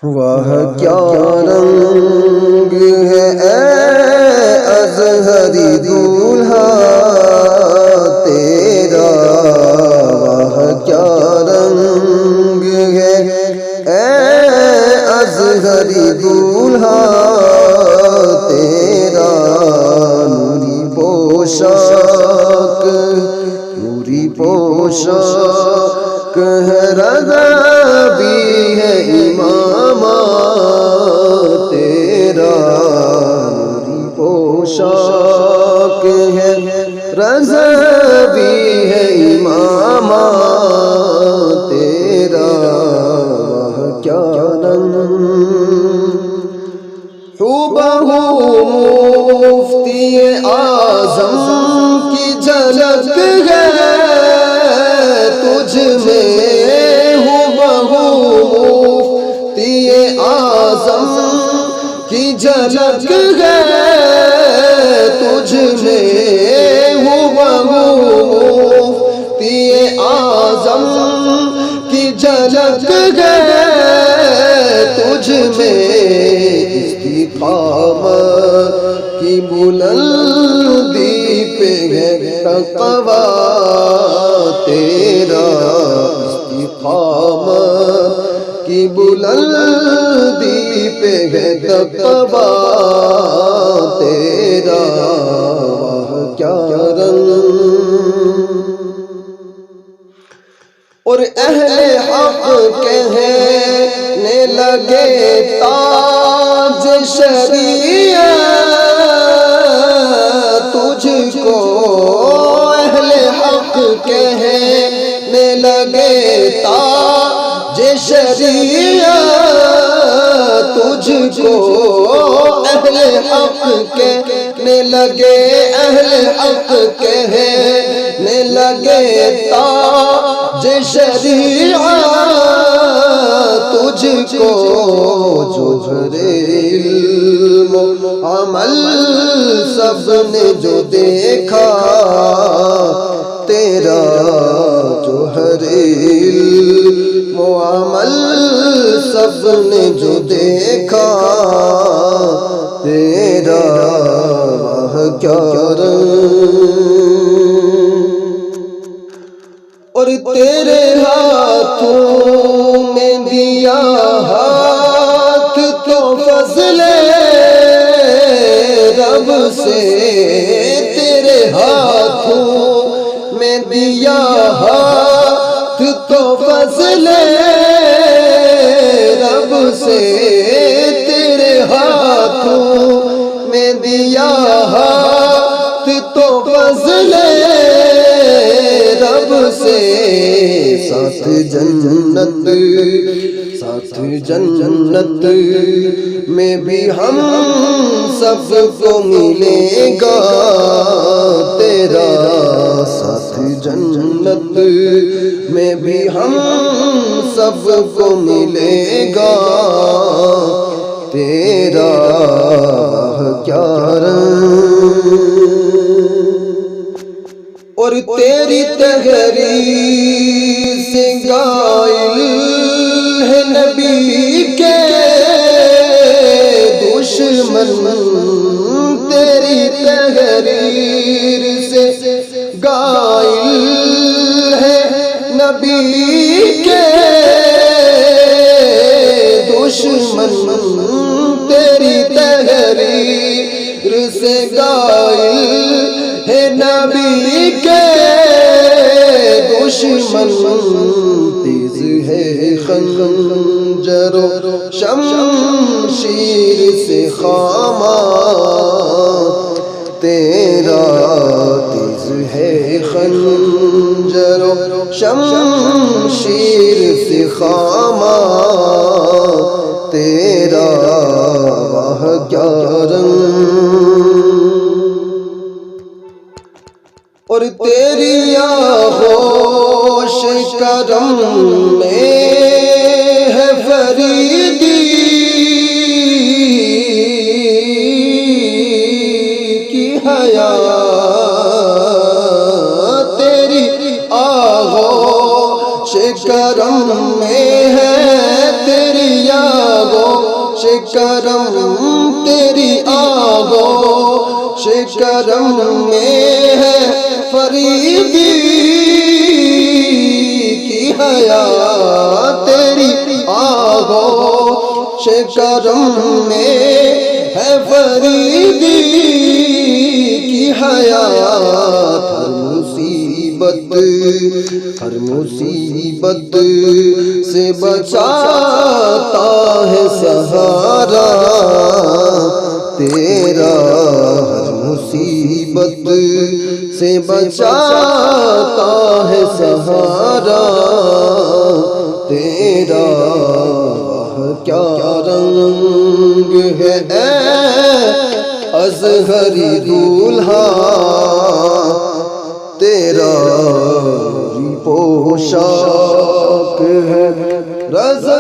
وہ کیا رنگ ہے اے ازہری دولہا تیرا، وہ کیا رنگ ہے اے ازہری دولہا تیرا، نوری پوشاک نوری پوشاک ہے، رضا بھی ہے امامہ تیرا، نوری پوشاک ہے، رضا بھی ہے امامہ تیرا، وہ کیا رنگ ہو مفتی اعظم کی جھلک ہے تجھ میں، مفتی اعظم کی جھلک ہے تجھ میں، مفتی اعظم کی جھلک ہے تجھ میں، استقامت کی بلندی پہ ہے تقویٰ تیرا، استقامت کی بلندی پہ ہے تقویٰ تیرا، وہ کیا رنگ اور اہل حق کہنے لگے تاج شریعت تجھ کو، اہل حق کہنے لگے تاج شریعت تجھ کو، اہل حق کہنے لگے، اہل حق کہنے لگے تاج شریعت تجھ کو، جوہر علم و عمل سب نے جو دیکھا تیرا، جوہر علم و عمل سب نے جو دیکھا تیرا، وہ کیا رنگ اور تیرے ہاتھوں میں دیا ہاتھ تو فضل رب سے، تیرے ہاتھوں میں دیا ہاتھ تو فضل رب سے، تیرے ہاتھوں میں دیا ہاتھ تو فضل رب سے، ساتھ جنت ساتھ جنت میں بھی ہم سب کو ملے گا تیرا، ساتھ جنت میں بھی ہم سب کو ملے گا تیرا، کیا رنگ اور تیری تحریر سے قائل ہے نبی کے دشمن، تیری تحریر سے قائل ہے نبی کے دشمن، تیری تحریر سے قائل ہے نبی کے دشمن، تیز ہے خنجر و شمشیر سے خامہ تیرا، تیز ہے خنجر و شمشیر سے خامہ تیرا، وہ کیا رنگ اور تیری آغوش کرم میں ہے فریدی کی حیات، تیری آغوش کرم میں ہے کرم تیری آغوش کرم میں ہے فریدی کی حیات تیری آغوش کرم میں ہے فریدی کی حیات ہر مصیبت سے بچاتا ہے سہارا تیرا ہر مصیبت سے بچاتا ہے سہارا تیرا کیا رنگ ہے اے ازہری دولہا تیرا پوشاک ہے رضا